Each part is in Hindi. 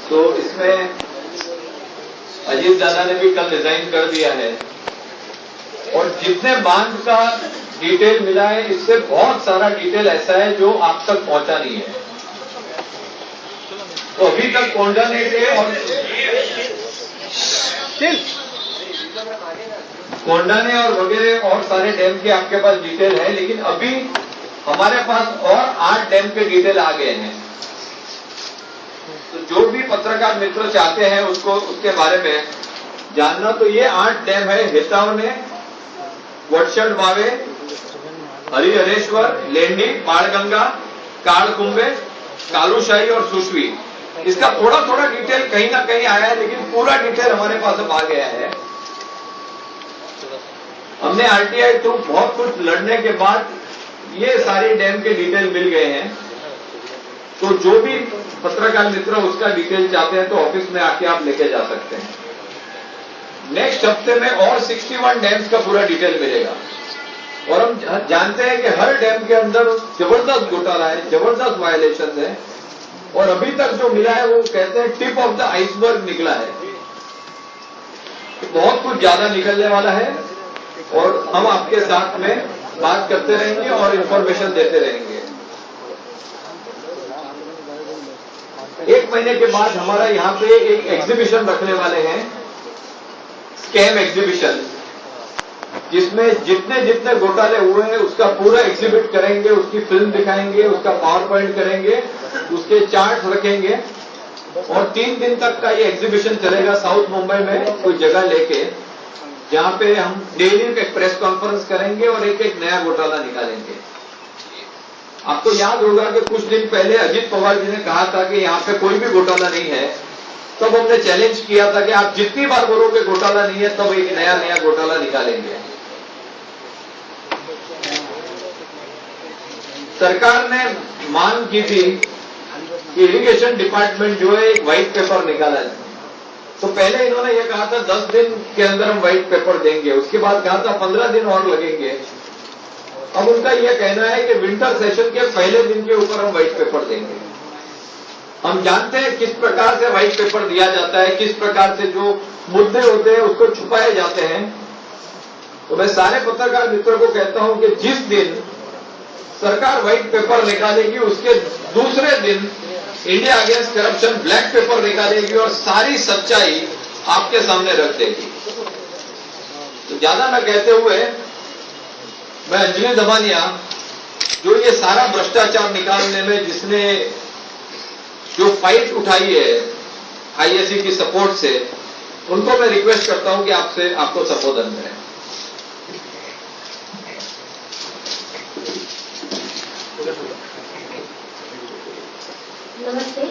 तो इसमें अजीत दादा ने भी कल रिजाइन कर दिया है और जितने बांध का डिटेल मिला है इससे बहुत सारा डिटेल ऐसा है जो आप तक पहुंचा नहीं है। तो अभी तक कोंडाने के और कोंडाने और वगैरह और सारे डैम के आपके पास डिटेल है, लेकिन अभी हमारे पास और 8 डैम के डिटेल आ गए हैं। तो जो भी पत्रकार मित्र चाहते हैं उसके बारे में जानना, तो ये 8 डैम है: हेतावने, वटशड बावे, हरिहरेश्वर, लेंडी, बाणगंगा, कालकुंबे, कालूशाही और सुशवी। इसका थोड़ा थोड़ा डिटेल कहीं ना कहीं आया है, लेकिन पूरा डिटेल हमारे पास अब आ गया है। हमने आरटीआई थ्रू बहुत कुछ लड़ने के बाद ये सारे डैम के डिटेल मिल गए हैं। तो जो भी पत्रकार मित्र उसका डिटेल चाहते हैं तो ऑफिस में आके आप लेके जा सकते हैं। नेक्स्ट हफ्ते में और 61 डैम्स का पूरा डिटेल मिलेगा और हम जानते हैं कि हर डैम के अंदर जबरदस्त घोटाला है, जबरदस्त वायलेशन है और अभी तक जो मिला है वो कहते हैं टिप ऑफ द आइसबर्ग निकला है। बहुत कुछ ज्यादा निकलने वाला है और हम आपके साथ में बात करते रहेंगे और इंफॉर्मेशन देते रहेंगे। 1 महीने के बाद हमारा यहाँ पे एक एग्जीबिशन रखने वाले हैं, स्कैम एग्जीबिशन, जिसमें जितने जितने घोटाले हुए हैं उसका पूरा एग्जिबिट करेंगे, उसकी फिल्म दिखाएंगे, उसका पावर पॉइंट करेंगे, उसके चार्ट रखेंगे और 3 दिन तक का ये एग्जीबिशन चलेगा साउथ मुंबई में कोई जगह लेके, जहां पे हम डेली एक प्रेस कॉन्फ्रेंस करेंगे और एक एक नया घोटाला निकालेंगे। आपको याद होगा कि कुछ दिन पहले अजीत पवार जी ने कहा था कि यहाँ पे कोई भी घोटाला नहीं है, तब हमने चैलेंज किया था कि आप जितनी बार बोलोगे घोटाला नहीं है तब एक नया नया घोटाला निकालेंगे। सरकार ने मांग की थी कि इरिगेशन डिपार्टमेंट जो है एक व्हाइट पेपर निकाला है। तो पहले इन्होंने ये कहा था 10 दिन के अंदर हम व्हाइट पेपर देंगे, उसके बाद कहा था 15 दिन और लगेंगे। अब उनका यह कहना है कि विंटर सेशन के पहले दिन के ऊपर हम व्हाइट पेपर देंगे। हम जानते हैं किस प्रकार से व्हाइट पेपर दिया जाता है, किस प्रकार से जो मुद्दे होते हैं उसको छुपाए जाते हैं। तो मैं सारे पत्रकार मित्रों को कहता हूं कि जिस दिन सरकार व्हाइट पेपर निकालेगी उसके दूसरे दिन India against corruption black pepper निकालेगी और सारी सच्चाई आपके सामने रख देगी। तो ज्यादा न कहते हुए मैं अंजलि दमानिया, जो ये सारा भ्रष्टाचार निकालने में जिसने जो फाइट उठाई है आईएससी की सपोर्ट से, उनको मैं रिक्वेस्ट करता हूं कि आपको संबोधन करें। नमस्ते।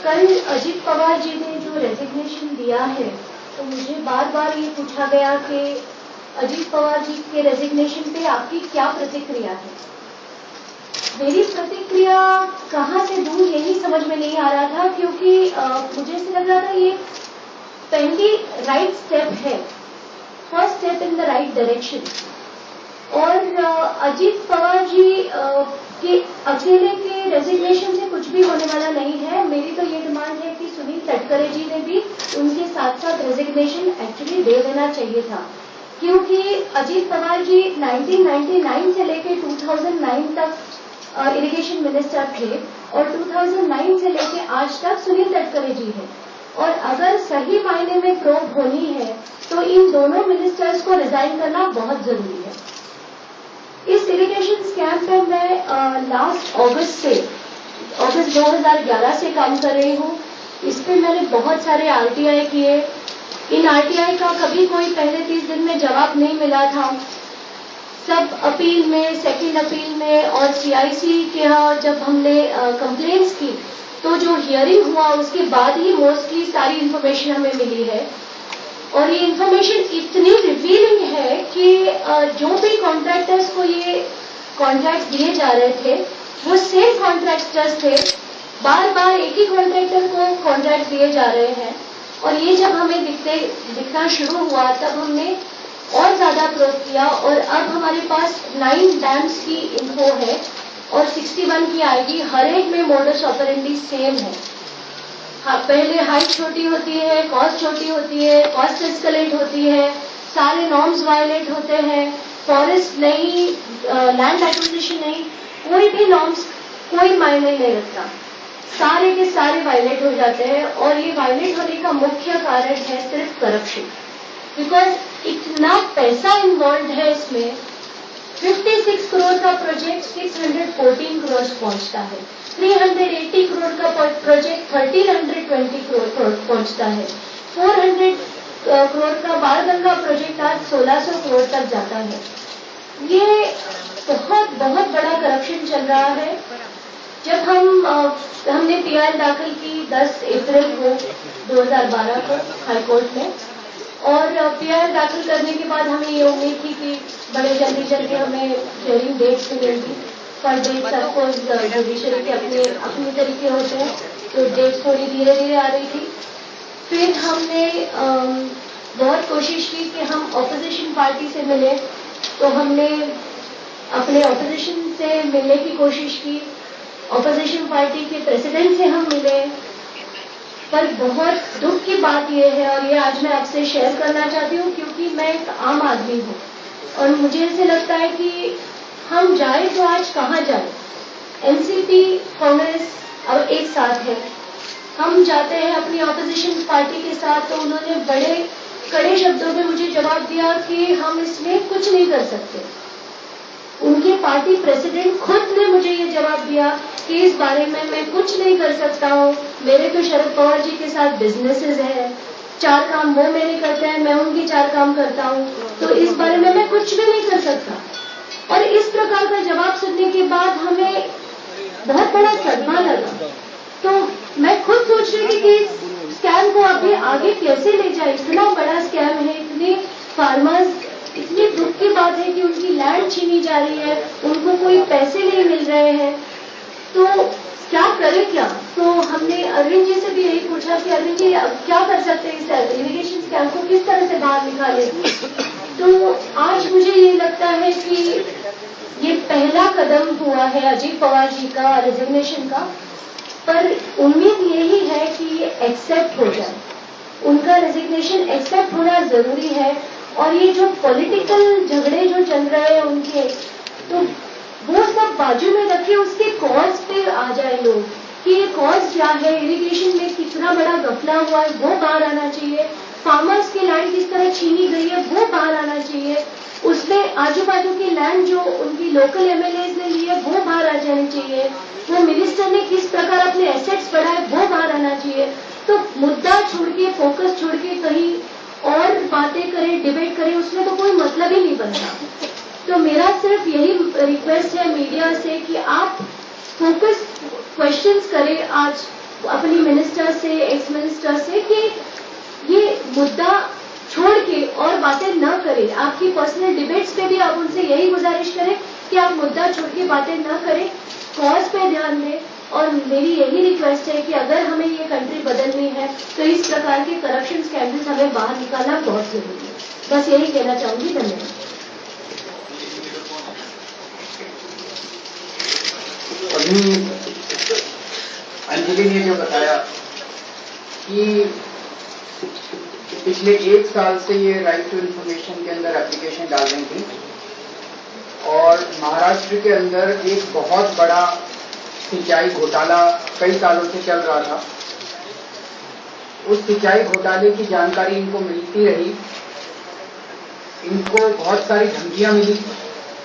कल अजीत पवार जी ने जो रेजिग्नेशन दिया है, तो मुझे बार बार ये पूछा गया कि अजीत पवार जी के रेजिग्नेशन पे आपकी क्या प्रतिक्रिया है। मेरी प्रतिक्रिया कहाँ से दूं यही समझ में नहीं आ रहा था, क्योंकि मुझे ऐसा लग रहा था ये पहली राइट स्टेप है, first step in the right direction. और अजीत पवार जी के अकेले के रेजिग्नेशन से कुछ भी होने वाला नहीं है। मेरी तो ये डिमांड है कि सुनील तटकरे जी ने भी उनके साथ साथ रेजिग्नेशन एक्चुअली दे देना चाहिए था, क्योंकि अजीत पवार जी 1999 से लेकर 2009 तक इरिगेशन मिनिस्टर थे और 2009 से लेकर आज तक सुनील तटकरे जी हैं। और अगर सही मायने में प्रोब होनी है तो इन दोनों मिनिस्टर्स को रिजाइन करना बहुत जरूरी है। इस इरिगेशन स्कैम पे मैं लास्ट अगस्त 2011 से काम कर रही हूँ। इस पे मैंने बहुत सारे आरटीआई किए। इन आरटीआई का कभी कोई पहले 30 दिन में जवाब नहीं मिला था। सब अपील में, सेकंड अपील में और सीआईसी के यहाँ जब हमने कंप्लेंट्स की तो जो हियरिंग हुआ उसके बाद ही मोस्टली सारी इन्फॉर्मेशन हमें मिली है। और ये इन्फॉर्मेशन इतनी रिवीलिंग है कि जो भी कॉन्ट्रैक्टर्स को ये कॉन्ट्रैक्ट दिए जा रहे थे वो सेम कॉन्ट्रैक्टर्स थे। बार बार एक ही कॉन्ट्रैक्टर को कॉन्ट्रैक्ट दिए जा रहे हैं। और ये जब हमें दिखना शुरू हुआ तब हमने और ज्यादा प्रूव किया और अब हमारे पास 9 डैम्स की इन्फो है और 61 की आएगी, हर एक में मोडस ऑपरेंडी सेम है। पहले हाइट छोटी होती है, कॉस्ट छोटी होती है, कॉस्ट एस्केलेट होती है, सारे नॉर्म्स वायलेट होते हैं, फॉरेस्ट नहीं, लैंड एक्विजिशन नहीं, कोई भी नॉर्म्स कोई मायने नहीं रखता, सारे के सारे वायलेट हो जाते हैं। और ये वायलेट होने का मुख्य कारण है सिर्फ करप्शन, बिकॉज इतना पैसा इन्वॉल्व है इसमें। 56 करोड़ का प्रोजेक्ट 614 करोड़ पहुंचता है, 380 करोड़ का प्रोजेक्ट 1320 करोड़ पहुंचता है, 400 करोड़ का बाणगंगा प्रोजेक्ट आज 1600 करोड़ तक जाता है। ये बहुत बहुत बड़ा करप्शन चल रहा है। जब हमने पीआर दाखिल की 10 अप्रैल को 2012 को हाईकोर्ट में, और पीआर दाखिल करने के बाद हमें ये उम्मीद थी कि बड़े जल्दी हमें हियरिंग डेट्स मिलेंगी। पर डेट्स सबको जुडिशरी के अपने तरीके होते हैं, तो डेट्स थोड़ी धीरे धीरे आ रही थी। फिर हमने बहुत कोशिश की कि हम ऑपोजिशन पार्टी से मिले, तो हमने अपने ऑपोजिशन से मिलने की कोशिश की, ऑपोजिशन पार्टी के प्रेसिडेंट से हम मिले। पर बहुत दुख की बात यह है, और ये आज मैं आपसे शेयर करना चाहती हूँ, क्योंकि मैं एक आम आदमी हूँ और मुझे ऐसे लगता है कि हम जाए तो आज कहाँ जाए। एनसीपी कांग्रेस अब एक साथ है, हम जाते हैं अपनी ऑपोजिशन पार्टी के साथ, तो उन्होंने बड़े कड़े शब्दों में मुझे जवाब दिया कि हम इसमें कुछ नहीं कर सकते। उनके पार्टी प्रेसिडेंट खुद ने मुझे ये जवाब दिया कि इस बारे में मैं कुछ नहीं कर सकता हूँ, मेरे तो शरद पवार जी के साथ बिजनेसेस है, 4 काम वो मेरे करते हैं, मैं उनकी 4 काम करता हूँ, तो इस बारे में मैं कुछ भी नहीं कर सकता। और इस प्रकार का जवाब सुनने के बाद हमें बहुत बड़ा सदमा लगा। तो मैं खुद सोच रही थी कि इस स्कैम को अभी आगे कैसे ले जाए। इतना बड़ा स्कैम है, इतने फार्मर्स, इतनी दुख की बात है कि उनकी लैंड छीनी जा रही है, उनको कोई पैसे नहीं मिल रहे हैं, तो क्या करें क्या। तो हमने अरविंद जी से भी यही पूछा कि अरविंद जी क्या कर सकते हैं, इस इरिगेशन स्कैम को किस तरह से बाहर निकालें। तो आज मुझे ये लगता है कि ये पहला कदम हुआ है अजीत पवार जी का रेजिग्नेशन का, पर उम्मीद यही है कि ये एक्सेप्ट हो जाए, उनका रेजिग्नेशन एक्सेप्ट होना जरूरी है। और ये जो पॉलिटिकल झगड़े जो चल रहे हैं उनके, तो वो सब बाजू में रखे, उसके कॉज पे आ जाए लोग कि ये कॉज क्या है, इरिगेशन में कितना बड़ा घपला हुआ है वो बाहर आना चाहिए, फार्मर्स की लैंड किस तरह छीनी गई है वो बाहर आना चाहिए, उसमें आजू बाजू की लैंड जो उनकी लोकल एमएलएज ने ली है वो बाहर आ जानी चाहिए, वो मिनिस्टर ने किस प्रकार अपने एसेट्स बढ़ाए वो बाहर आना चाहिए। तो मुद्दा छोड़ के, फोकस छोड़ के कहीं और बातें करें, डिबेट करें, उसमें तो कोई मतलब ही नहीं बनता। तो मेरा सिर्फ यही रिक्वेस्ट है मीडिया से कि आप फोकस क्वेश्चंस करें आज अपनी मिनिस्टर से, एक्स मिनिस्टर से, कि ये मुद्दा छोड़ के और बातें न करें। आपकी पर्सनल डिबेट्स पे भी आप उनसे यही गुजारिश करें कि आप मुद्दा छोड़ के बातें न करें, कॉज पे ध्यान दें। और मेरी यही रिक्वेस्ट है कि अगर हमें ये कंट्री बदलनी है तो इस प्रकार के करप्शन स्कैंडल्स हमें बाहर निकालना बहुत जरूरी है। बस यही कहना चाहूंगी। धन्यवाद। अभी अंजलि ने जो बताया कि पिछले 1 साल से ये राइट टू इंफॉर्मेशन के अंदर एप्लीकेशन डाल रही थी, और महाराष्ट्र के अंदर एक बहुत बड़ा सिंचाई घोटाला कई सालों से चल रहा था। उस सिंचाई घोटाले की जानकारी इनको मिलती रही, इनको बहुत सारी धमकियां मिली,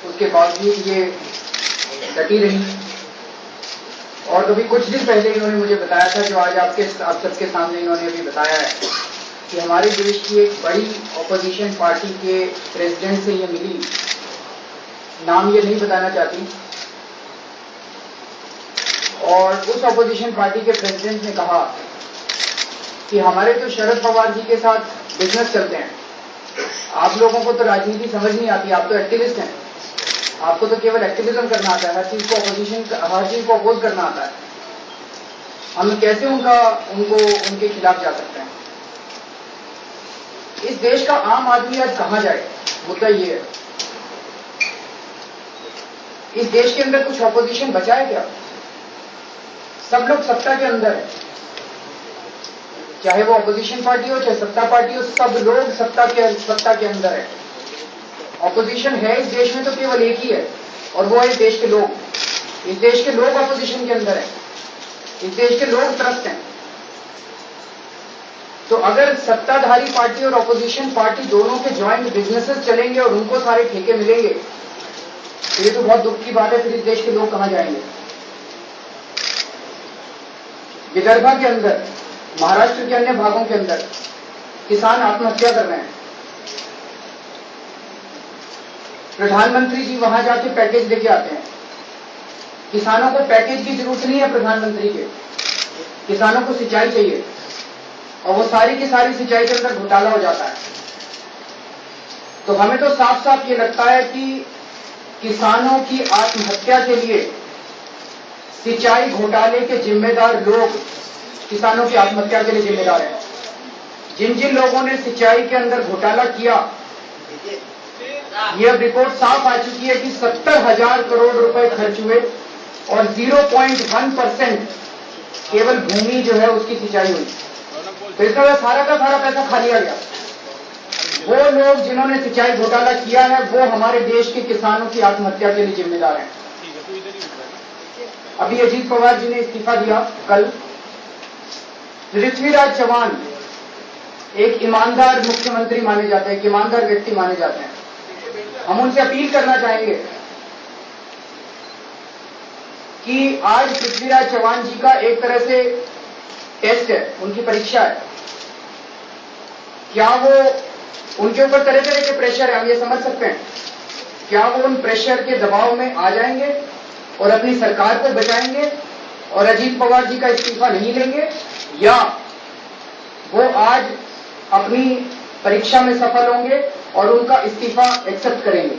उसके बावजूद ये डटी रही। और अभी कुछ दिन पहले इन्होंने मुझे बताया था, जो आज आप सबके सामने इन्होंने अभी बताया है, कि हमारे देश की एक बड़ी ऑपोजिशन पार्टी के प्रेसिडेंट से ये मिली, नाम ये नहीं बताना चाहती, और उस ऑपोजिशन पार्टी के प्रेसिडेंट ने कहा कि हमारे तो शरद पवार जी के साथ बिजनेस चलते हैं, आप लोगों को तो राजनीति समझ नहीं आती, आप तो एक्टिविस्ट हैं, आपको तो केवल एक्टिविज्म करना आता है, हर चीज को अपोज करना आता है, हम कैसे उनको उनके खिलाफ जा सकते हैं। इस देश का आम आदमी आज कहां जाए, मुद्दा ये है। इस देश के अंदर कुछ ऑपोजिशन बचा है क्या? सब लोग सत्ता के अंदर है, चाहे वो ऑपोजिशन पार्टी हो चाहे सत्ता पार्टी हो, सब लोग सत्ता के अंदर है। ऑपोजिशन है इस देश में तो केवल एक ही है, और वो है इस देश के लोग। इस देश के लोग ऑपोजिशन के अंदर है, इस देश के लोग त्रस्त हैं। तो अगर सत्ताधारी पार्टी और ऑपोजिशन पार्टी दोनों के ज्वाइंट बिजनेसेस चलेंगे और उनको सारे ठेके मिलेंगे, तो ये तो बहुत दुख की बात है। फिर इस देश के लोग कहां जाएंगे? विदर्भ के अंदर, महाराष्ट्र के अन्य भागों के अंदर किसान आत्महत्या कर रहे हैं। प्रधानमंत्री जी वहां जाके पैकेज लेके आते हैं। किसानों को पैकेज की जरूरत नहीं है प्रधानमंत्री के, किसानों को सिंचाई चाहिए, और वो सारी की सारी सिंचाई के अंदर घोटाला हो जाता है। तो हमें तो साफ साफ ये लगता है कि किसानों की आत्महत्या के लिए सिंचाई घोटाले के जिम्मेदार लोग किसानों की आत्महत्या के लिए जिम्मेदार हैं। जिन जिन लोगों ने सिंचाई के अंदर घोटाला किया, यह रिपोर्ट साफ आ चुकी है कि 70,000 करोड़ रुपए खर्च हुए और 0.1% केवल भूमि जो है उसकी सिंचाई हुई। तो इसका सारा का सारा पैसा खा लिया गया। वो लोग जिन्होंने सिंचाई घोटाला किया है वो हमारे देश के किसानों की आत्महत्या के लिए जिम्मेदार हैं। अभी अजीत पवार जी ने इस्तीफा दिया कल। पृथ्वीराज चौहान एक ईमानदार मुख्यमंत्री माने जाते हैं, एक ईमानदार व्यक्ति माने जाते हैं। हम उनसे अपील करना चाहेंगे कि आज पृथ्वीराज चौहान जी का एक तरह से टेस्ट है, उनकी परीक्षा है। क्या वो, उनके ऊपर तरह तरह के प्रेशर है, हम ये समझ सकते हैं, क्या वो उन प्रेशर के दबाव में आ जाएंगे और अपनी सरकार को बचाएंगे और अजीत पवार जी का इस्तीफा नहीं लेंगे, या वो आज अपनी परीक्षा में सफल होंगे और उनका इस्तीफा एक्सेप्ट करेंगे।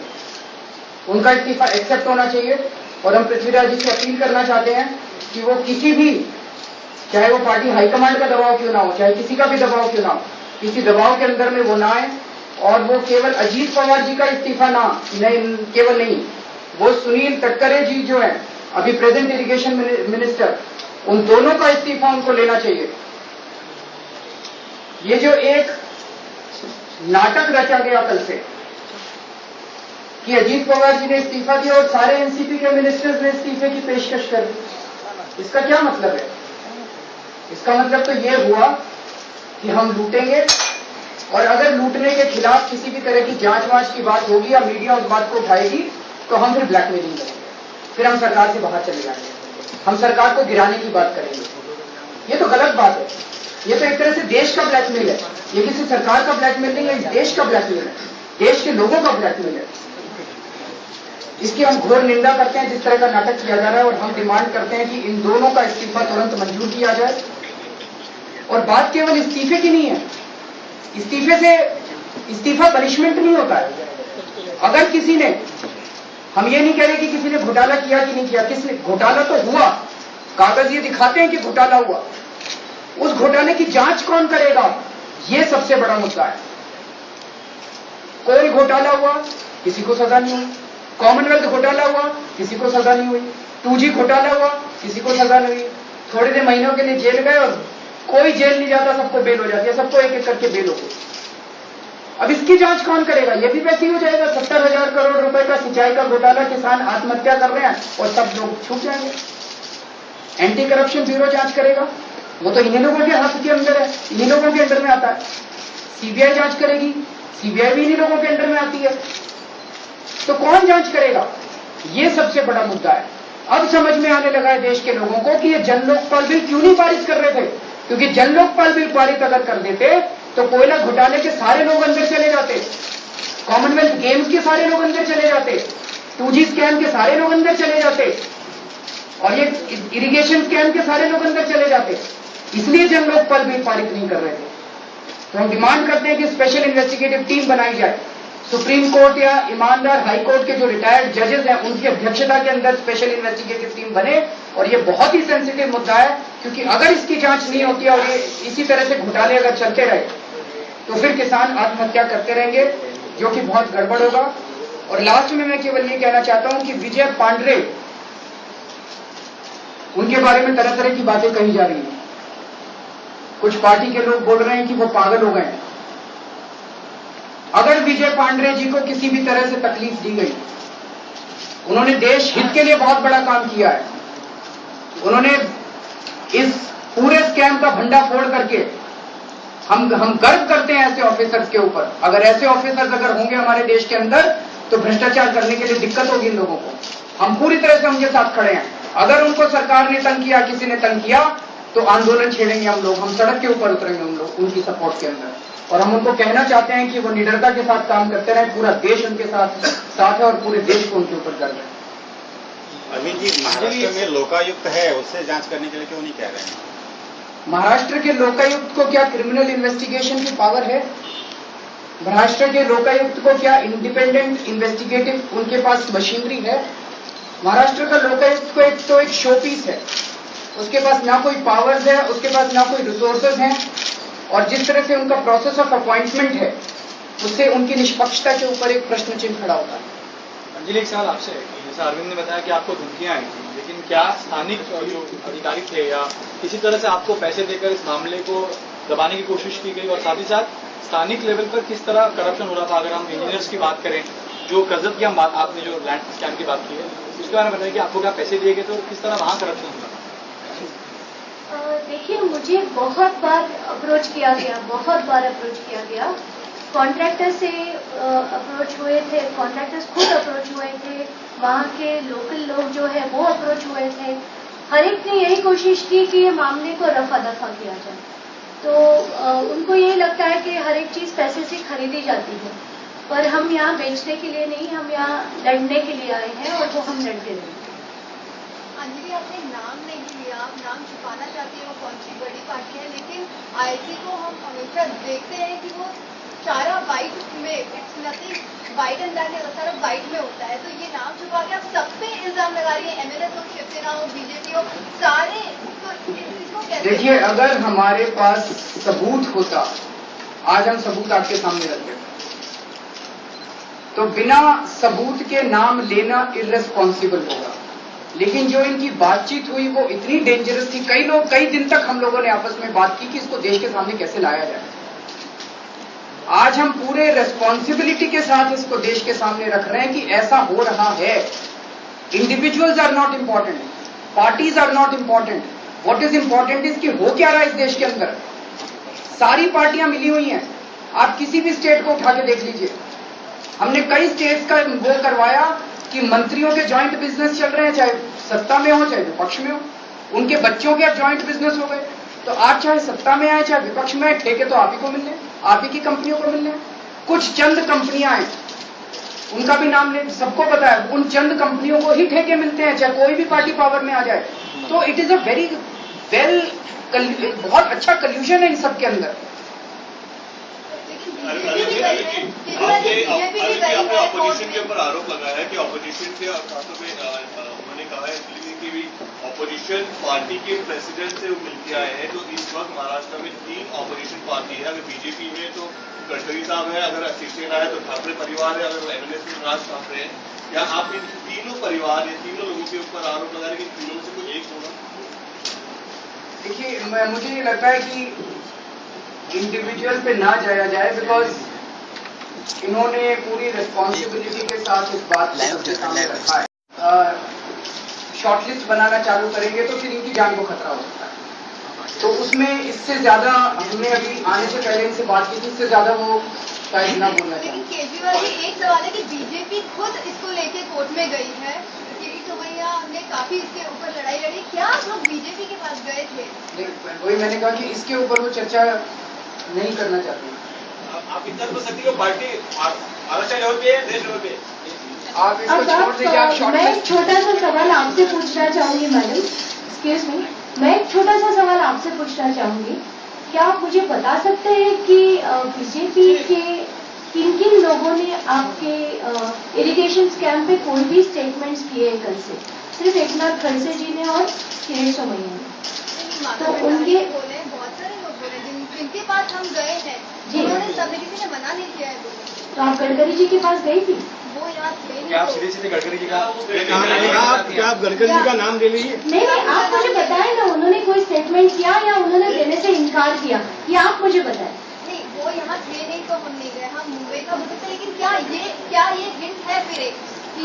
उनका इस्तीफा एक्सेप्ट होना चाहिए। और हम पृथ्वीराज जी से अपील करना चाहते हैं कि वो किसी भी, चाहे वो पार्टी हाईकमांड का दबाव क्यों ना हो, चाहे किसी का भी दबाव क्यों ना हो, किसी दबाव के अंदर में वो ना आए और वो केवल अजीत पवार जी का इस्तीफा केवल नहीं, वो सुनील तटकरे जी जो है अभी प्रेजेंट इरिगेशन मिनिस्टर, उन दोनों का इस्तीफा उनको लेना चाहिए। ये जो एक नाटक रचा गया कल से कि अजीत पवार जी ने इस्तीफा दिया और सारे एनसीपी के मिनिस्टर्स ने इस्तीफे की पेशकश कर दी, इसका क्या मतलब है? इसका मतलब तो ये हुआ कि हम लूटेंगे, और अगर लूटने के खिलाफ किसी भी तरह की जांच वांच की बात होगी या मीडिया उस बात को उठाएगी तो हम फिर ब्लैकमेलिंग करेंगे, फिर हम सरकार से बाहर चले जाएंगे, हम सरकार को गिराने की बात करेंगे। ये तो गलत बात है। ये तो एक तरह से देश का ब्लैकमेल है। ये किसी सरकार का ब्लैकमेल नहीं है, इस देश का ब्लैकमेल है, देश के लोगों का ब्लैकमेल है। इसकी हम घोर निंदा करते हैं जिस तरह का नाटक किया जा रहा है, और हम डिमांड करते हैं कि इन दोनों का इस्तीफा तुरंत मंजूर किया जाए। और बात केवल इस्तीफे की नहीं है, इस्तीफे से इस्तीफा पनिशमेंट नहीं होता है। अगर किसी ने, हम ये नहीं कह रहे कि किसी ने घोटाला किया कि नहीं किया, किसने घोटाला तो हुआ, कागज ये दिखाते हैं कि घोटाला हुआ, उस घोटाले की जांच कौन करेगा, ये सबसे बड़ा मुद्दा है। कोई घोटाला हुआ, किसी को सजा नहीं हुई। कॉमनवेल्थ घोटाला हुआ, किसी को सजा नहीं हुई। 2G घोटाला हुआ, किसी को सजा नहीं हुई। थोड़े दिन महीनों के लिए जेल गए और कोई जेल नहीं जाता, सबको बेल हो जाती है, सबको एक एक करके बेल हो गई। अब इसकी जांच कौन करेगा? ये भी वैसे ही हो जाएगा। 70,000 करोड़ रुपए का सिंचाई का घोटाला, किसान आत्महत्या कर रहे हैं और सब लोग छूट जाएंगे। एंटी करप्शन ब्यूरो जांच करेगा, वो तो इन्हीं लोगों के हाथ के अंदर है, इन्हीं लोगों के अंडर में आता है। सीबीआई जांच करेगी, सीबीआई भी इन्हीं लोगों के अंडर में आती है। तो कौन जांच करेगा? ये सबसे बड़ा मुद्दा है। अब समझ में आने लगा है देश के लोगों को कि ये जन लोकपाल बिल क्यों नहीं पारित कर रहे थे, क्योंकि जन लोकपाल बिल पारित अगर कर देते तो कोयला घोटाले के सारे लोग अंदर चले जाते, कॉमनवेल्थ गेम्स के सारे लोग अंदर चले जाते, 2G स्कैम के सारे लोग अंदर चले जाते, और ये इरिगेशन स्कैम के सारे लोग अंदर चले जाते। इसलिए जन लोकपाल बिल पारित नहीं कर रहे थे। तो हम डिमांड करते हैं कि स्पेशल इन्वेस्टिगेटिव टीम बनाई जाए। सुप्रीम कोर्ट या ईमानदार हाई कोर्ट के जो रिटायर्ड जजेस हैं उनकी अध्यक्षता के अंदर स्पेशल इन्वेस्टिगेटिव टीम बने। और ये बहुत ही सेंसिटिव मुद्दा है, क्योंकि अगर इसकी जांच नहीं होती और ये इसी तरह से घोटाले अगर चलते रहे तो फिर किसान आत्महत्या करते रहेंगे, जो कि बहुत गड़बड़ होगा। और लास्ट में मैं केवल ये कहना चाहता हूं कि विजय पांडरे, उनके बारे में तरह तरह की बातें कही जा रही हैं। कुछ पार्टी के लोग बोल रहे हैं कि वो पागल हो गए हैं। अगर विजय पांडरे जी को किसी भी तरह से तकलीफ दी गई, उन्होंने देश हित के लिए बहुत बड़ा काम किया है। उन्होंने इस पूरे स्कैम का भंडाफोड़ करके हम गर्व करते हैं ऐसे ऑफिसर्स के ऊपर। अगर ऐसे ऑफिसर्स अगर होंगे हमारे देश के अंदर तो भ्रष्टाचार करने के लिए दिक्कत होगी इन लोगों को। हम पूरी तरह से उनके साथ खड़े हैं। अगर उनको सरकार ने तंग किया, किसी ने तंग किया, तो आंदोलन छेड़ेंगे हम लोग, हम सड़क के ऊपर उतरेंगे हम लोग उनकी सपोर्ट के अंदर। और हम उनको कहना चाहते हैं कि वो निडरता के साथ काम करते रहे। पूरा देश उनके साथ है और पूरे देश को उनके ऊपर गर्व है। अमित जी, महाराष्ट्र में लोकायुक्त है, उससे जांच करने के लिए क्यों नहीं कह रहे हैं? महाराष्ट्र के लोकायुक्त को क्या क्रिमिनल इन्वेस्टिगेशन की पावर है? महाराष्ट्र के लोकायुक्त को क्या इंडिपेंडेंट इन्वेस्टिगेटिव उनके पास मशीनरी है? महाराष्ट्र का लोकायुक्त को एक शो पीस है। उसके पास ना कोई पावर्स है, उसके पास ना कोई रिसोर्सेज हैं, और जिस तरह से उनका प्रोसेस ऑफ अपॉइंटमेंट है, उससे उनकी निष्पक्षता के ऊपर एक प्रश्न चिन्ह खड़ा होता है। अंजलि, एक सवाल आपसे, जैसे अरविंद ने बताया कि आपको धमकियां आई थी, लेकिन क्या स्थानिक जो अधिकारी थे या किसी तरह से आपको पैसे देकर इस मामले को दबाने की कोशिश की गई, और साथ ही साथ स्थानिक लेवल पर किस तरह करप्शन हो रहा था? अगर हम इंजीनियर्स की बात करें, जो कर्जत की हम बात, आपने जो लैंड स्कैम की बात की है, उसके बारे में बताइए कि आपको क्या पैसे दिए गए थे और किस तरह वहां करप्शन हुआ? देखिए, मुझे बहुत बार अप्रोच किया गया। कॉन्ट्रैक्टर से अप्रोच हुए थे, कॉन्ट्रैक्टर्स खुद अप्रोच हुए थे, वहाँ के लोकल लोग जो है वो अप्रोच हुए थे। हर एक ने यही कोशिश की कि ये मामले को रफा दफा किया जाए। तो उनको ये लगता है कि हर एक चीज़ पैसे से खरीदी जाती है, पर हम यहाँ बेचने के लिए नहीं, हम यहाँ लड़ने के लिए आए हैं और वो हम लड़ते रहेंगे। अंजलि, आपने नाम नहीं लिया, आप नाम छुपाना चाहती है, वो कौन सी बड़ी पार्टी है, लेकिन आईसी को हम हमेशा देखते हैं कि वो सारा वाइट में, it's nothing white and black, सारा वाइट में होता है। तो ये नाम छुपा के आप सब पे इल्जाम लगा रही है, एमएलए हो, शिवसेना हो, बीजेपी हो, सारे। तो इसको कैसे? देखिए, अगर हमारे पास सबूत होता, आज हम सबूत आपके सामने रखते, तो बिना सबूत के नाम लेना इर्रेस्पॉन्सिबल होगा। लेकिन जो इनकी बातचीत हुई वो इतनी डेंजरस थी। कई दिन तक हम लोगों ने आपस में बात की कि इसको देश के सामने कैसे लाया जाए। आज हम पूरे रेस्पॉन्सिबिलिटी के साथ इसको देश के सामने रख रहे हैं कि ऐसा हो रहा है। Individuals are not important, parties are not important, what is important is कि हो क्या रहा है इस देश के अंदर। सारी पार्टियां मिली हुई हैं, आप किसी भी स्टेट को उठा के देख लीजिए। हमने कई स्टेट्स का वो करवाया कि मंत्रियों के जॉइंट बिजनेस चल रहे हैं, चाहे सत्ता में हो चाहे विपक्ष में हो, उनके बच्चों के अब जॉइंट बिजनेस हो गए। तो आप चाहे सत्ता में आए चाहे विपक्ष में आए, ठेके तो आप ही को मिलने, आप ही की कंपनियों को मिलने। कुछ चंद कंपनियां हैं, उनका भी नाम ले, सबको पता है, उन चंद कंपनियों को ही ठेके मिलते हैं, चाहे कोई भी पार्टी पावर में आ जाए। तो इट इज अ वेरी बहुत अच्छा कल्यूजन है इन सब के अंदर। आपने ऑपोजिशन के ऊपर आरोप लगाया है कि ऑपोजिशन के खातों में उन्होंने कहा है कि भी ऑपोजिशन पार्टी के प्रेसिडेंट से मिलकर आए हैं। तो इस वक्त महाराष्ट्र में 3 ऑपोजिशन पार्टी है। अगर बीजेपी में तो गडकरी साहब है, अगर शिवसेना है तो ठाकरे परिवार है, अगर एमएलए से राज ठाकरे है। क्या आप इन तीनों परिवार या तीनों लोगों के ऊपर आरोप लगा रहे हैं कि तीनों से कोई एक होगा? देखिए, मुझे ये लगता है कि इंडिविजुअल पे ना जाया जाए, बिकॉज इन्होंने पूरी रिस्पॉन्सिबिलिटी के साथ इस बात को सबके सामने रखा है। शॉर्टलिस्ट बनाना चालू करेंगे तो फिर इनकी जान को खतरा हो सकता है। तो उसमें इससे ज्यादा हमने अभी आने से पहले इनसे बात की थी, इससे ज्यादा वो शायद ना बोलना चाहिए। लेकिन केजरीवाल जी, एक सवाल है कि बीजेपी खुद इसको लेके कोर्ट में गई है, सोमैया ने काफी इसके ऊपर लड़ाई लड़ी, क्या आप लोग बीजेपी के पास गए थे? वही मैंने कहा कि इसके ऊपर वो चर्चा नहीं करना चाहते। आप इतना तो सकती हो, पार्टी आरक्षण लेवल पे है, देश लेवल पे। आप इसको छोड़ दीजिए। आप मैं एक छोटा सा सवाल आपसे पूछना चाहूंगी मैडम, एक्सक्यूज मी, मैं एक छोटा सा सवाल आपसे पूछना चाहूंगी। क्या आप मुझे बता सकते हैं कि बीजेपी के किन किन लोगों ने आपके इरिगेशन स्कैम पे कोई भी स्टेटमेंट्स किए हैं कल से? सिर्फ एकनाथ खड़से जी ने और किरण सोमैया ने। तो उनके बोले, बहुत सारे लोग बोले जिनके पास हम गए हैं, उन्होंने सबने, किसी ने मना नहीं किया है। तो आप गडकरी जी के पास गई थी? वो यहाँ थे नहीं क्या आप तो- सीधे सीधे गडकरी जी का क्या आप गडकरी जी का नाम ले लीजिए? नहीं, आप मुझे बताएं ना, उन्होंने कोई स्टेटमेंट किया या उन्होंने देने से इनकार किया, ये आप मुझे बताएं। नहीं, वो यहाँ थे नहीं तो हम नहीं गए, हम मुंबई का बोल सकते, लेकिन क्या ये हिंट है फिर एक कि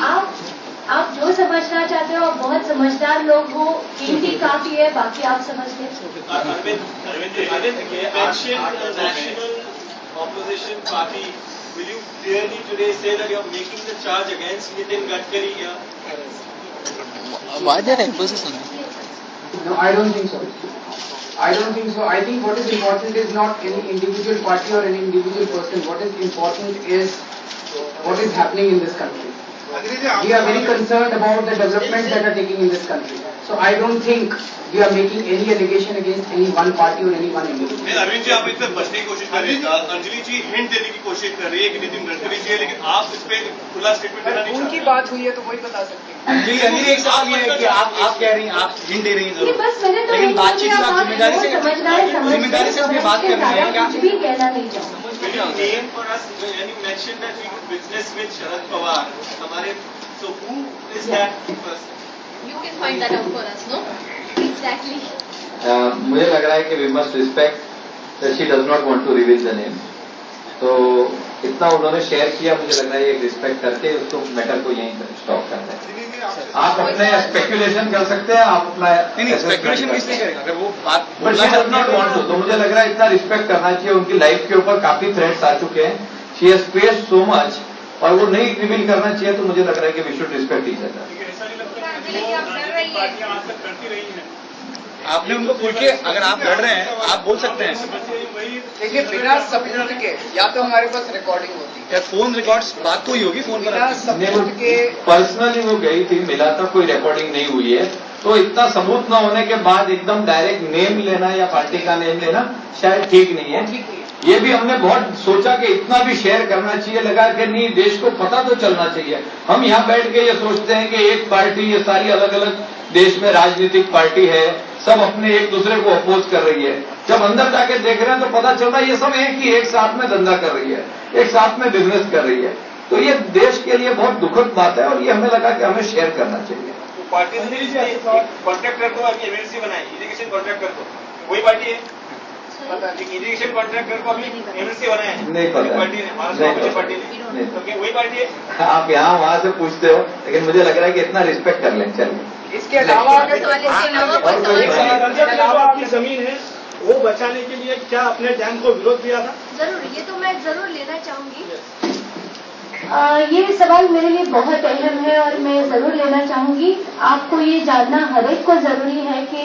आप जो समझना चाहते हो, आप बहुत समझदार लोग हो, हिंट ही काफी है, बाकी आप समझ लें। National Opposition Party, will you clearly today say that you are making the charge against Nitin Gadkari here? Why their opposition? No, I don't think so. I don't think so. I think what is important is not any individual party or any individual person. What is important is what is happening in this country. We are very concerned about the developments that are taking in this country. So I don't think we are making any allegation against any one party or any one individual. नहीं, अरविंद जी आप इससे बचने की कोशिश कर रहे हैं। अंजलि जी हिंट देने की कोशिश कर रही है कि नितिन गडकरी जी है, लेकिन आप इस पे खुला स्टेटमेंट देना नहीं उनकी चाहते। बात हुई है तो वही बता सकते हैं। अंजलि एक सवाल ये है कि आप कह रही हैं, आप हिंट दे रही हैं नहीं, बस मैंने तो लेकिन यही बातचीत बोला, आप आप जिम्मेदारी से जो समझना है, समझ जिम्मेदारी से अपनी बात कर रही हैं क्या? कुछ भी कहना नहीं चाहूँगा। Name for us, and you mentioned that we do business with Sharad Pawar. हमारे so who is that person? You can find that out for us, no? Exactly. मुझे लग रहा है कि we must respect that she does not want to reveal the name. तो इतना उन्होंने शेयर किया, मुझे लग रहा है ये रिस्पेक्ट करके उसको मैटर को यहीं स्टॉप करना है। आप अपने स्पेकुलेशन कर सकते हैं, आप अपना नहीं स्पेकुलेशन किस लिए करेगा? अगर वो बात but she does not want to, तो मुझे लग रहा है इतना रिस्पेक्ट करना चाहिए। उनकी लाइफ के ऊपर काफी थ्रेट्स आ चुके हैं, she has faced so much, और वो नहीं रिवील करना चाहिए। तो मुझे लग रहा है कि we should respect each other. आपने उनको खुल के, अगर आप लड़ रहे हैं आप बोल सकते हैं। देखिए, बिना सबूत के या तो हमारे पास रिकॉर्डिंग होती है, क्या फोन रिकॉर्ड्स बात तो ही होगी फोन पर बिना आपकी? सबूत के पर्सनली वो गई थी, मिला था, कोई रिकॉर्डिंग नहीं हुई है। तो इतना सबूत न होने के बाद एकदम डायरेक्ट नेम लेना या पार्टी का नेम लेना शायद ठीक नहीं है। ये भी हमने बहुत सोचा कि इतना भी शेयर करना चाहिए, लगा कि नहीं, देश को पता तो चलना चाहिए। हम यहाँ बैठ के ये सोचते हैं कि एक पार्टी, ये सारी अलग अलग देश में राजनीतिक पार्टी है, सब अपने एक दूसरे को अपोज कर रही है। जब अंदर जाके देख रहे हैं तो पता चल रहा है ये सब एक ही एक साथ में धंधा कर रही है, एक साथ में बिजनेस कर रही है। तो ये देश के लिए बहुत दुखद बात है, और ये हमें लगा कि हमें शेयर करना चाहिए। पार्टी ने कॉन्ट्रैक्ट कर दो, अभी एमएलसी बनाए, इरिगेशन कॉन्ट्रैक्ट कर दो, वही पार्टी है। इरिगेशन कॉन्ट्रैक्ट कर दो, अभी एमएलसी बनाए हैं, नहीं पता, पार्टी ने, महाराष्ट्र पार्टी ने, तो क्या वही पार्टी है? आप यहाँ वहां से पूछते हो, लेकिन मुझे लग रहा है कि इतना रिस्पेक्ट कर लें। चलिए, इसके अलावा आपकी जमीन है वो बचाने के लिए क्या अपने डैम को विरोध दिया था? जरूर, ये तो मैं जरूर लेना चाहूंगी। ये सवाल मेरे लिए बहुत अहम है और मैं जरूर लेना चाहूंगी। आपको ये जानना हर एक को जरूरी है कि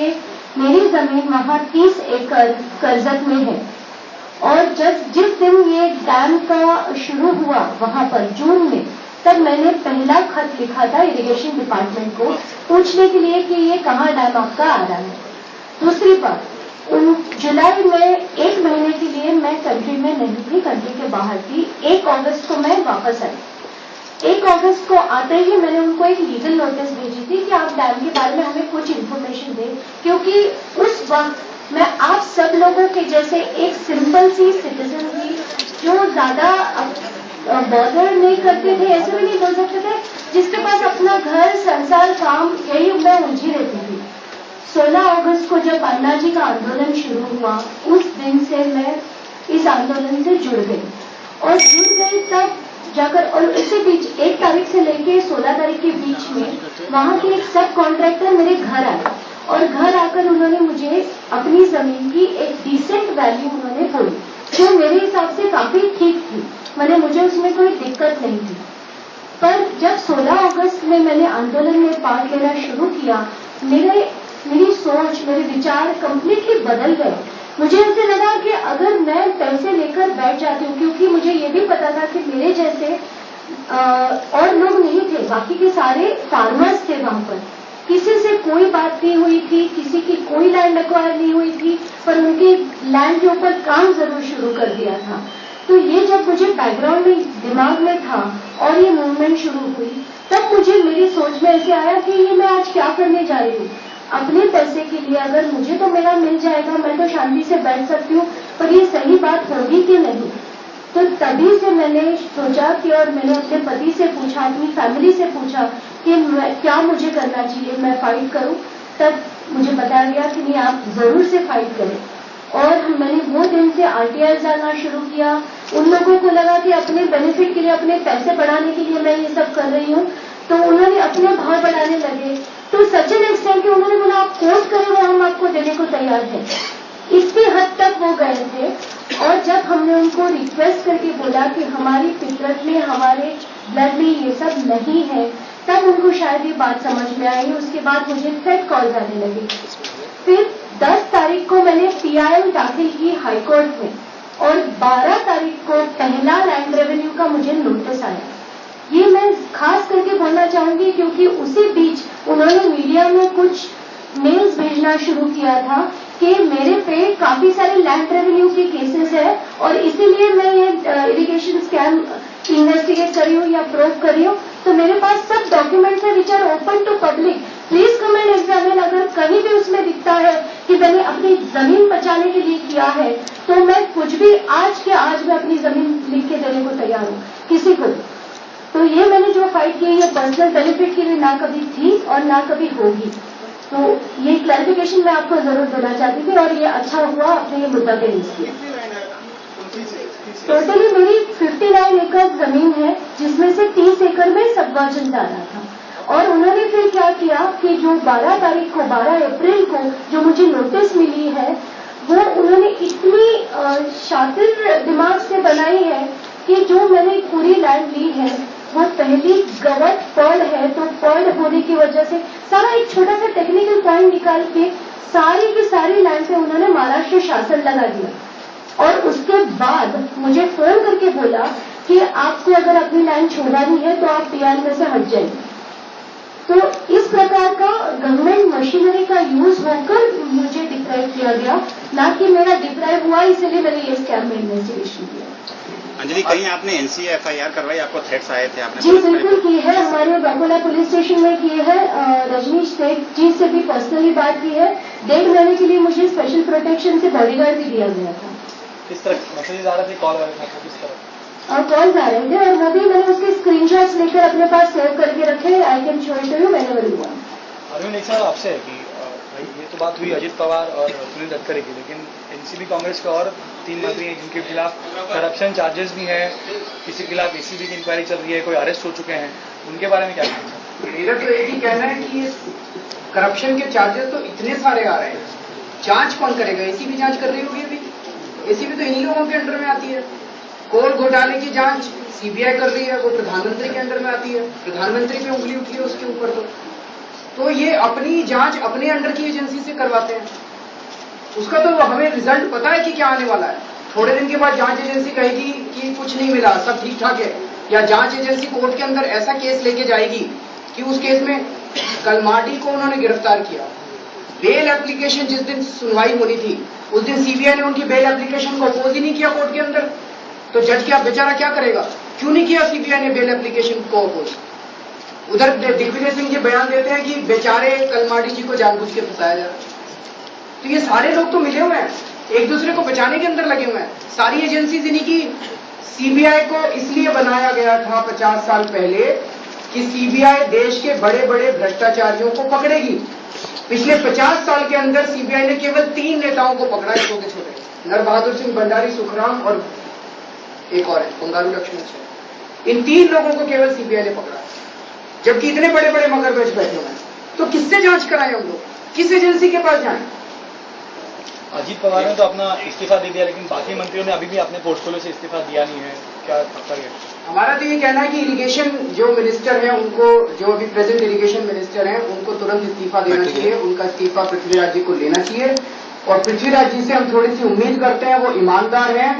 मेरी जमीन वहाँ 30 एकड़ करजत में है, और जिस दिन ये डैम का शुरू हुआ वहाँ पर जून में, तब मैंने पहला खत लिखा था इरिगेशन डिपार्टमेंट को पूछने के लिए कि ये कहाँ डैम आपका आ रहा है। दूसरी बात, जुलाई में 1 महीने के लिए मैं कंट्री में नहीं थी, कंट्री के बाहर थी। 1 अगस्त को मैं वापस आई। 1 अगस्त को आते ही मैंने उनको एक लीगल नोटिस भेजी थी कि आप डैम के बारे में हमें कुछ इन्फॉर्मेशन दें, क्योंकि उस वक्त मैं आप सब लोगों के जैसे एक सिंपल सी सिटीजन थी जो ज्यादा बॉदर नहीं करते थे, ऐसे भी नहीं बोल सकते थे, जिसके पास अपना घर, संसार, काम, यही मैं उलझी रहती थी। 16 अगस्त को जब अन्ना जी का आंदोलन शुरू हुआ, उस दिन से मैं इस आंदोलन से जुड़ गई, और जुड़ गई तब जाकर, और इसी बीच 1 तारीख से लेके 16 तारीख के बीच में वहां के एक सब कॉन्ट्रैक्टर मेरे घर आए, और घर आकर उन्होंने मुझे अपनी जमीन की एक डिसेंट वैल्यू उन्होंने बोली, जो मेरे हिसाब से काफी ठीक थी, मुझे उसमें कोई दिक्कत नहीं थी। पर जब 16 अगस्त में मैंने आंदोलन में पार्ट लेना शुरू किया, मेरी सोच, मेरे विचार कंप्लीटली बदल गए। मुझे ऐसे लगा कि अगर मैं पैसे लेकर बैठ जाती हूँ, क्योंकि मुझे ये भी पता था कि मेरे जैसे और लोग नहीं थे, बाकी के सारे फार्मर्स थे वहां पर, किसी से कोई बात नहीं हुई थी, किसी की कोई लैंड एक्वायर नहीं हुई थी, पर उनकी लैंड के ऊपर काम जरूर शुरू कर दिया था। तो ये जब मुझे बैकग्राउंड में दिमाग में था और ये मूवमेंट शुरू हुई, तब मुझे मेरी सोच में ऐसे आया कि ये मैं आज क्या करने जा रही हूँ। अपने पैसे के लिए अगर मुझे तो मेरा मिल जाएगा, मैं तो शांति से बैठ सकती हूँ, पर ये सही बात होगी कि नहीं। तो तभी से मैंने सोचा कि, और मैंने अपने पति से पूछा, अपनी फैमिली से पूछा कि क्या मुझे करना चाहिए, मैं फाइट करूं। तब मुझे बताया गया कि नहीं, आप जरूर से फाइट करें। और मैंने वो दिन से RTI डालना शुरू किया। उन लोगों को लगा कि अपने बेनिफिट के लिए, अपने पैसे बढ़ाने के लिए मैं ये सब कर रही हूँ, तो उन्होंने अपने भाव बढ़ाने लगे। तो सच एन एक्सटेंट कि उन्होंने बोला आप कोर्ट करें, वो हम आपको देने को तैयार हैं। इतनी हद तक वो गए थे। और जब हमने उनको रिक्वेस्ट करके बोला कि हमारी फितरत में, हमारे ब्लड में ये सब नहीं है, तब उनको शायद ये बात समझ में आई। उसके बाद मुझे फेड कॉल आने लगी। फिर 10 तारीख को मैंने PIL दाखिल की हाईकोर्ट में, और 12 तारीख को पहला लैंड रेवेन्यू का मुझे नोटिस आया। ये मैं खास करके बोलना चाहूंगी क्योंकि उसी बीच उन्होंने मीडिया में कुछ मेल्स भेजना शुरू किया था कि मेरे पे काफी सारे लैंड रेवेन्यू के केसेस है, और इसीलिए मैं ये इरिगेशन स्कैम इन्वेस्टिगेट कर रही हूँ या प्रूव कर रही हूँ। तो मेरे पास सब डॉक्यूमेंट्स है which are open to public. Please come and examine. अगर कहीं भी उसमें दिखता है कि मैंने अपनी जमीन बचाने के लिए किया है, तो मैं कुछ भी आज के आज मैं अपनी जमीन लिख के देने को तैयार हूँ किसी को। तो ये मैंने जो फाइट की, ये पर्सनल बेनिफिट के लिए ना कभी थी और ना कभी होगी। तो ये क्लैरिफिकेशन मैं आपको जरूर देना चाहती थी, और ये अच्छा हुआ आपने ये मुद्दा पेश किया। टोटली मेरी 59 एकड़ जमीन है, जिसमें से 30 एकड़ में सबवर्जन जा रहा था। और उन्होंने फिर क्या किया कि जो 12 तारीख को, 12 अप्रैल को जो मुझे नोटिस मिली है, वो उन्होंने इतनी शातिर दिमाग से बनाई है कि जो मैंने पूरी लैंड ली है वो पहली गवत पर्ल है। तो पर्ल होने की वजह से सारा एक छोटा सा टेक्निकल पॉइंट निकाल के सारी की सारी लैंड पे उन्होंने महाराष्ट्र शासन लगा दिया। और उसके बाद मुझे फोन करके बोला कि आपको अगर अपनी लैंड छोड़नी है तो आप PIL में से हट जाइए। तो इस प्रकार का गवर्नमेंट मशीनरी का यूज होकर मुझे डिप्राइव किया गया, ना कि मेरा डिप्राइव हुआ इसलिए मैंने ये स्कैम में इन्वेस्टिगेशन किया। अंजलि, कहीं आपने NCA FIR करवाई, आपको थ्रेट्स आए थे? आपने जी बिल्कुल की है, हमारे बकोला पुलिस स्टेशन में की है। रजनीश सेठ जी से भी पर्सनली बात की है। 1.5 महीने के लिए मुझे स्पेशल प्रोटेक्शन से बॉडीगार्ड भी दिया गया था। किस तरह मैसेजेस आ रहे थे, कॉल आ रहे थे आपको, किस तरह? कॉल्स आ रहे थे, और वो भी मैंने उसके स्क्रीनशॉट्स लेकर अपने पास सेव करके रखे। I can show it to you whenever you want. Arvind, एक सवाल आपसे है कि भाई ये तो बात हुई अजित पवार और सुनील गडकरी की, लेकिन NCP कांग्रेस के और 3 मंत्री हैं जिनके खिलाफ करप्शन चार्जेस भी हैं, किसी के खिलाफ ACB की इंक्वायरी चल रही है, कोई अरेस्ट हो चुके हैं, उनके बारे में क्या कहना है? मेरा तो एक ही कहना है कि करप्शन के चार्जेस तो इतने सारे आ रहे हैं, जांच कौन करेगा? ACB जांच कर रही होगी अभी। ACB तो इन्हीं लोगों के अंडर में आती है। कोल घोटाले की जांच CBI कर रही है, वो प्रधानमंत्री के अंडर में आती है। प्रधानमंत्री पे उंगली उठी है उसके ऊपर। तो ये अपनी जांच अपने अंडर की एजेंसी से करवाते हैं। उसका तो हमें रिजल्ट पता है कि क्या आने वाला है। थोड़े दिन के बाद जांच एजेंसी कहेगी कि कुछ नहीं मिला, सब ठीक ठाक है, या जांच एजेंसी कोर्ट के अंदर ऐसा केस लेके जाएगी कि उस केस में कलमाडी को उन्होंने गिरफ्तार किया। बेल एप्लीकेशन जिस दिन सुनवाई होनी थी उस दिन CBI ने उनकी बेल एप्लीकेशन को अपोज ही नहीं किया कोर्ट के अंदर। तो जज क्या बेचारा क्या करेगा? क्यों नहीं किया CBI ने बेल एप्लीकेशन को अपोज? उधर दिग्विजय सिंह जी बयान देते हैं कि बेचारे कलमाडी जी को जानबूझ के फंसाया जा रहा है। तो ये सारे लोग तो मिले हुए हैं, एक दूसरे को बचाने के अंदर लगे हुए हैं। सारी एजेंसीज इन्हीं की। CBI को इसलिए बनाया गया था 50 साल पहले कि CBI देश के बड़े बड़े भ्रष्टाचारियों को पकड़ेगी। पिछले 50 साल के अंदर CBI ने केवल 3 नेताओं को पकड़ा है, छोटे छोटे, नर बहादुर सिंह भंडारी, सुखराम और एक और है बंगारू लक्ष्मण। इन 3 लोगों को केवल CBI ने पकड़ा, जबकि इतने बड़े बड़े मगरमच्छ बैठे हुए हैं। तो किससे जांच कराएं हम लोग? किस एजेंसी के पास जाएं? अजीत पवार ने तो अपना इस्तीफा दे दिया, लेकिन बाकी मंत्रियों ने अभी भी अपने पोर्टफोलियो से इस्तीफा दिया नहीं है, क्या आपका ये? हमारा तो ये कहना है कि इरिगेशन जो मिनिस्टर हैं उनको, जो अभी प्रेजेंट इरिगेशन मिनिस्टर हैं, उनको तुरंत इस्तीफा देना चाहिए। उनका इस्तीफा पृथ्वीराज जी को लेना चाहिए। और पृथ्वीराज जी से हम थोड़ी सी उम्मीद करते हैं, वो ईमानदार हैं,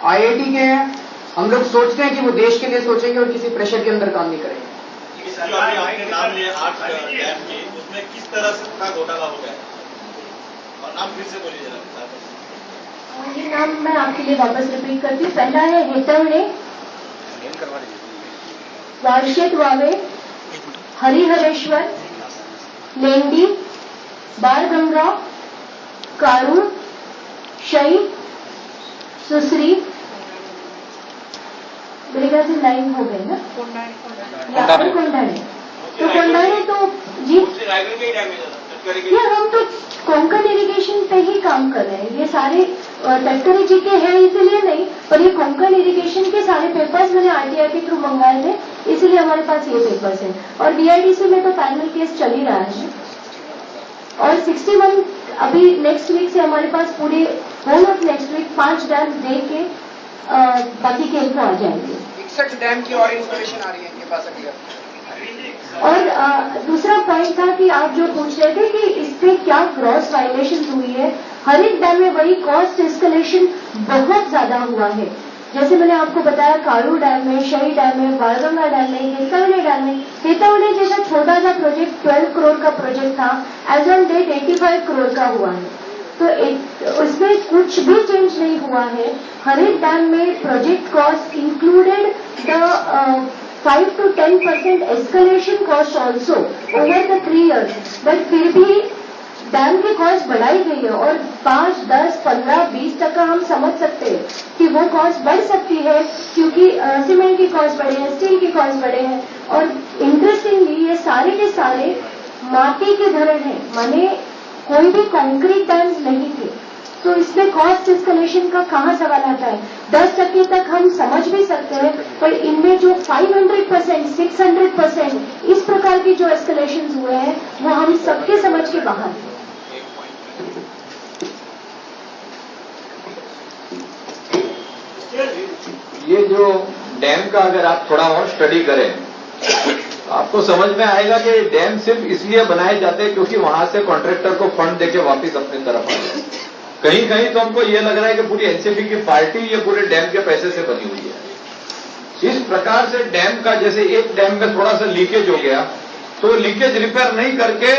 IIT के हैं। हम लोग सोचते हैं कि वो देश के लिए सोचेंगे और किसी प्रेशर के अंदर काम नहीं करेंगे। जो अभी आपने नाम लिए 8 डैम के, उसमें किस तरह से का घोटाला हो गया? और नाम फिर से बोलिए जरा। ये नाम मैं आपके लिए वापस रिपीट करती हूँ। पहला है हेतवणे, वार्षित वावे, हरिहरेश्वर, लेंडी, बारगंगा, कारू, शई, सुश्री, मेरे ख्याल से 9 हो गए ना, या और कोंडाने, तो कोंडाने तो जी या हम तो कोंकण इरिगेशन पे ही काम कर रहे हैं। ये सारे तटकरे जी के हैं इसलिए नहीं, पर ये कोंकण इरिगेशन के सारे पेपर्स मैंने आरटीआई के थ्रू मंगवाए थे, इसीलिए हमारे पास ये पेपर्स हैं। और बीआईडीसी में तो पैनल केस चल ही रहा है और 61 अभी नेक्स्ट वीक से हमारे पास पूरे होल ऑफ नेक्स्ट वीक 5 डैम दे के बाकी के इनको आ जाएंगे। 61 डैम की और इंफॉर्मेशन आ रही है इनके पास अभी। और दूसरा पॉइंट था कि आप जो पूछ रहे थे कि इससे क्या ग्रॉस वायलेशन हुई है, हर एक डैम में वही कॉस्ट एस्केलेशन बहुत ज्यादा हुआ है। जैसे मैंने आपको बताया कारू डैम में, शही डैम में, बाणगंगा डैम में, हेतावले डैम में, हेतावले जैसा छोटा सा प्रोजेक्ट 12 करोड़ का प्रोजेक्ट था, एज ऑन डेट 85 करोड़ का हुआ है। तो उसमें कुछ भी चेंज नहीं हुआ है। हर एक डैम में project cost included the 5 to 10% escalation cost also over the 3 years, but फिर भी डैम की कॉस्ट बढ़ाई गई है और 5, 10, 15, 20% हम समझ सकते हैं कि वो कॉस्ट बढ़ सकती है क्योंकि सीमेंट की कॉस्ट बढ़े है, स्टील की कॉस्ट बढ़े हैं। और इंटरेस्टिंगली ये सारे के सारे माटी के धरण है, माने कोई भी कंक्रीट डैम्स नहीं थे। तो इसमें कॉस्ट एस्केलेशन का कहाँ सवाल आता है? 10% तक हम समझ भी सकते हैं, पर इनमें जो 500%, 600% इस प्रकार की जो एस्केलेशन हुए हैं वो हम सबके समझ के बाहर हैं। ये जो डैम का अगर आप थोड़ा और स्टडी करें तो आपको समझ में आएगा कि डैम सिर्फ इसलिए बनाए जाते हैं क्योंकि वहां से कॉन्ट्रैक्टर को फंड देके वापस अपनी तरफ आ जाए। कहीं कहीं तो हमको ये लग रहा है कि पूरी एनसीपी की पार्टी ये पूरे डैम के पैसे से बनी हुई है। इस प्रकार से डैम का, जैसे एक डैम में थोड़ा सा लीकेज हो गया तो लीकेज रिपेयर नहीं करके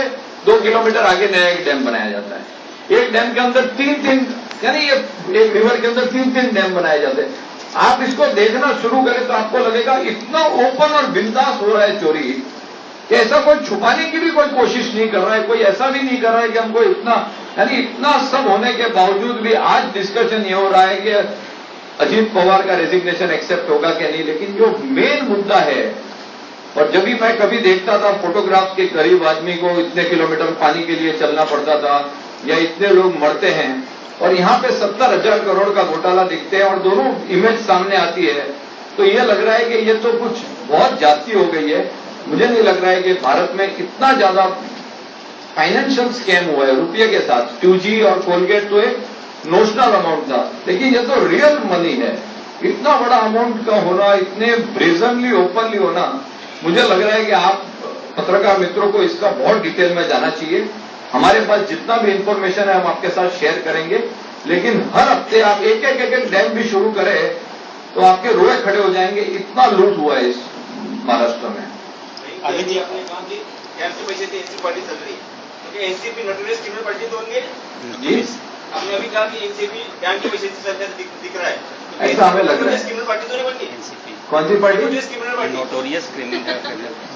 2 किलोमीटर आगे नया एक डैम बनाया जाता है। एक डैम के अंदर 3-3 यानी ये एक रिवर के अंदर 3-3 डैम बनाए जाते हैं। आप इसको देखना शुरू करें तो आपको लगेगा इतना ओपन और बिंदास हो रहा है चोरी कि ऐसा कोई छुपाने की भी कोई कोशिश नहीं कर रहा है, कोई ऐसा भी नहीं कर रहा है कि हमको इतना, यानी इतना सब होने के बावजूद भी आज डिस्कशन ये हो रहा है कि अजीत पवार का रेजिग्नेशन एक्सेप्ट होगा कि नहीं। लेकिन जो मेन मुद्दा है, और जब भी मैं कभी देखता था फोटोग्राफ के गरीब आदमी को इतने किलोमीटर पानी के लिए चलना पड़ता था या इतने लोग मरते हैं, और यहाँ पे 70,000 करोड़ का घोटाला दिखते हैं और दोनों इमेज सामने आती है, तो ये लग रहा है कि ये तो कुछ बहुत ज्यादती हो गई है। मुझे नहीं लग रहा है कि भारत में इतना ज्यादा फाइनेंशियल स्कैम हुआ है रुपये के साथ। 2G और कोलगेट तो एक नोशनल अमाउंट था, लेकिन ये तो रियल मनी है। इतना बड़ा अमाउंट का होना, इतने ब्रेजनली ओपनली होना, मुझे लग रहा है कि आप पत्रकार मित्रों को इसका बहुत डिटेल में जाना चाहिए। हमारे पास जितना भी इंफॉर्मेशन है हम आपके साथ शेयर करेंगे, लेकिन हर हफ्ते आप एक एक डैम भी शुरू करें तो आपके रोए खड़े हो जाएंगे। इतना लूट हुआ है इस महाराष्ट्र में। अभी जी आपने कहा कि डैम के पैसे से एनसीपी पार्टी चल रही है, क्योंकि एनसीपी नोटोरियस क्रिमिनल पार्टी तो होंगे जी, आपने अभी कहा कि एनसीपी डैम के पैसे से चलते दिख रहा है, ऐसा हमें लग रहा है। क्रिमिनल पार्टी तो नहीं बननी एनसीपी। कौन सी पार्टी? Notorious criminal.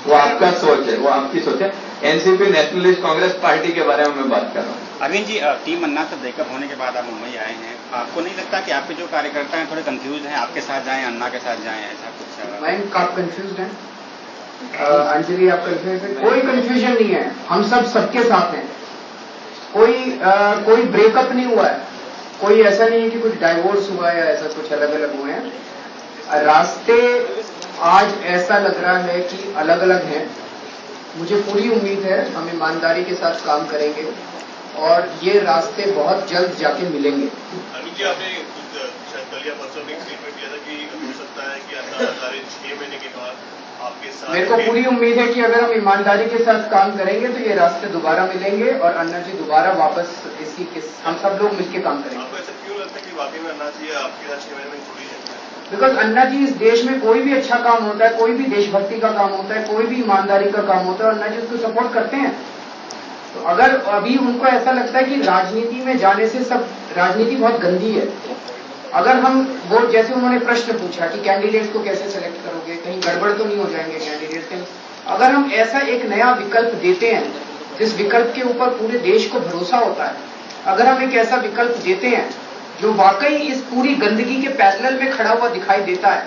वो आपका सोच है, वो आपकी सोच है। एनसीपी नेशनलिस्ट कांग्रेस पार्टी के बारे में मैं बात कर रहा हूँ। अरविंद जी, टीम अन्ना से ब्रेकअप होने के बाद आप मुंबई आए हैं, आपको नहीं लगता कि आपके जो कार्यकर्ता हैं थोड़े कंफ्यूज हैं, आपके साथ जाएं अन्ना के साथ जाएं, ऐसा कुछ? बैंक आप कंफ्यूज हैं, अंजलि आप कंफ्यूज हैं? कोई कंफ्यूजन नहीं है, हम सब सबके साथ हैं। कोई ब्रेकअप नहीं हुआ है, कोई ऐसा नहीं है कि कुछ डाइवोर्स हुआ है या ऐसा कुछ अलग अलग हुए हैं। रास्ते आज ऐसा लग रहा है कि अलग अलग हैं। मुझे पूरी उम्मीद है हम ईमानदारी के साथ काम करेंगे और ये रास्ते बहुत जल्द जाके मिलेंगे। अभी जी आपने कल या परसों में स्टेटमेंट दिया था कि हो सकता है कि अन्ना हजारे 6 महीने के बाद आपके साथ। मेरे को पूरी उम्मीद है कि अगर हम ईमानदारी के साथ काम करेंगे तो ये रास्ते दोबारा मिलेंगे और अन्ना जी दोबारा वापस हम सब लोग मिलकर काम करेंगे। आपको ऐसा क्यों लगता है कि वाकई में अन्ना जी आपके साथ 6 महीने में जुड़ी है? बिकॉज अन्ना जी इस देश में कोई भी अच्छा काम होता है, कोई भी देशभक्ति का काम होता है, कोई भी ईमानदारी का काम होता है, अन्ना जी उसको सपोर्ट करते हैं। तो अगर अभी उनको ऐसा लगता है कि राजनीति में जाने से सब राजनीति बहुत गंदी है, अगर हम वो जैसे उन्होंने प्रश्न पूछा कि कैंडिडेट्स को कैसे सेलेक्ट करोगे, कहीं गड़बड़ तो नहीं हो जाएंगे कैंडिडेट्स कहीं, अगर हम ऐसा एक नया विकल्प देते हैं जिस विकल्प के ऊपर पूरे देश को भरोसा होता है, अगर हम एक ऐसा विकल्प देते हैं जो वाकई इस पूरी गंदगी के पैरेलल में खड़ा हुआ दिखाई देता है,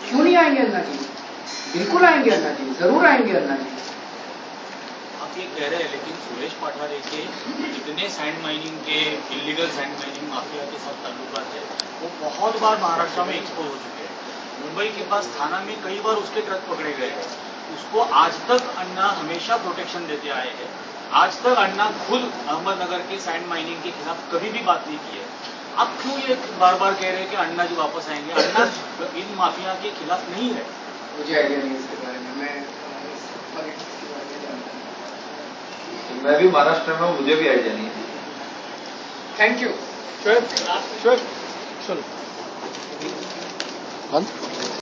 क्यों नहीं आएंगे अन्ना जी? बिल्कुल आएंगे अन्ना जी, जरूर आएंगे अन्ना जी। आप ये कह रहे हैं, लेकिन सुरेश पठारे के इतने सैंड माइनिंग के इलीगल सैंड माइनिंग माफिया के साथ ताल्लुकात है, वो बहुत बार महाराष्ट्र में एक्सपोज हो चुके हैं। मुंबई के पास थाना में कई बार उसके ट्रक पकड़े गए हैं। उसको आज तक अन्ना हमेशा प्रोटेक्शन देते आए हैं। आज तक अन्ना खुद अहमदनगर के सैंड माइनिंग के खिलाफ कभी भी बात नहीं की है। आप क्यों ये बार बार कह रहे हैं कि अन्ना जी वापस आएंगे? अन्ना इन माफिया के खिलाफ नहीं है। मुझे आइडिया नहीं इसके बारे में, मैं इसके बारे में जानता नहीं। मैं भी महाराष्ट्र में हूँ, मुझे भी आइडिया नहीं है। Thank you. चलो